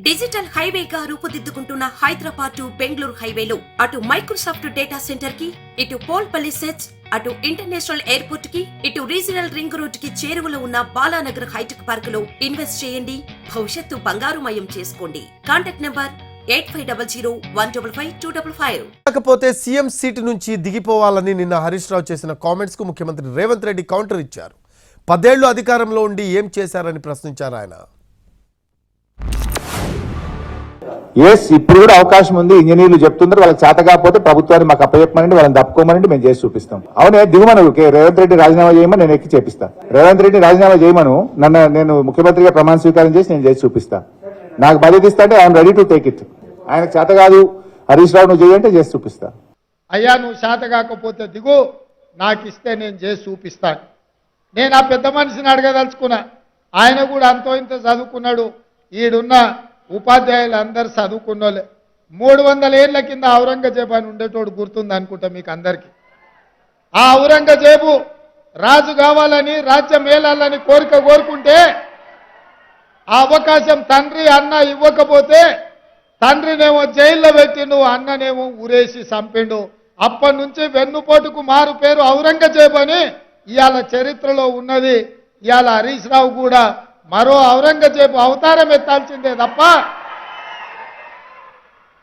Digital హైవేగా రూపుదిద్దుకుంటున్న Hyderabad to Bengaluru హైవేలో అటు Microsoft data centre కి, ఇటు పోల్పల్లి సెట్స్, అటు ఇంటర్నేషనల్ ఎయిర్పోర్ట్ కి, ఇటు రీజనల్ రింగ్ రోడ్ కి చేరువలో ఉన్న బాలానగర్ హైటెక్ పార్క్ లో ఇన్వెస్ట్ చేయండి. భవిష్యత్తు బంగారుమయం చేసుకోండి. Contact number 8500-155-255. కాకపోతే సీఎం సీటు నుంచి దిగిపోవాలని నిన్న హరీష్ రావు చేసిన కామెంట్స్ కు ముఖ్యమంత్రి రేవంత్ రెడ్డి కౌంటర్ ఇచ్చారు. 10 ఏళ్లు అధికారంలో ఉండి ఏం చేశారని ప్రశ్నించారు ఆయన. ఇప్పుడు కూడా అవకాశం ఉంది. ఇంజనీర్లు చెప్తున్నారు వాళ్ళకి చేత కాకపోతే ప్రభుత్వాన్ని మాకు అప్పచెప్పమనండి, వాళ్ళని తప్పుకోమనండి, మేము చేసి చూపిస్తాం. అవునే దిగుమను రేవంత్ రెడ్డి రాజీనామా చేయమని నేను ఎక్కి చేపిస్తా. రేవంత్ రెడ్డి రాజీనామా చేయమను, నేను ముఖ్యమంత్రిగా ప్రమాణ స్వీకారం చేసి నేను చేసి చూపిస్తా. నాకు బాధ్యత ఇస్తా అంటే I'm ready to take it. ఆయనకు చేత కాదు హరీష్ రావు నువ్వు చేయంటే చేసి చూపిస్తా. అయ్యా నువ్వు చేత కాకపోతే దిగు, నాకు ఇస్తే నేను చేసి చూపిస్తాను. నేను ఆ పెద్ద మనిషిని అడగదలుచుకున్నా. ఆయన కూడా అంతో ఇంత చదువుకున్నాడు. ఈడున్న ఉపాధ్యాయులు అందరు చదువుకున్నోళ్ళే. 300 ఏళ్ల కింద ఔరంగజేబు అని ఉండేటోడు గుర్తుంది అనుకుంటా మీకు అందరికీ. ఆ ఔరంగజేబు రాజు కావాలని, రాజ్యం ఏలాలని కోరుకుంటే ఆ అవకాశం తండ్రి అన్న ఇవ్వకపోతే తండ్రినేమో జైల్లో పెట్టిండు, అన్ననేమో ఊరేసి చంపిండు. అప్పటి నుంచి వెన్నుపోటుకు మారు పేరు ఔరంగజేబు అని ఇవాళ చరిత్రలో ఉన్నది. ఇవాళ హరీష్ రావు కూడా మరో ఔరంగజేబు అవతారం ఎత్తాల్సిందే తప్ప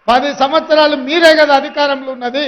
10 సంవత్సరాలు మీరే కదా అధికారంలో ఉన్నది.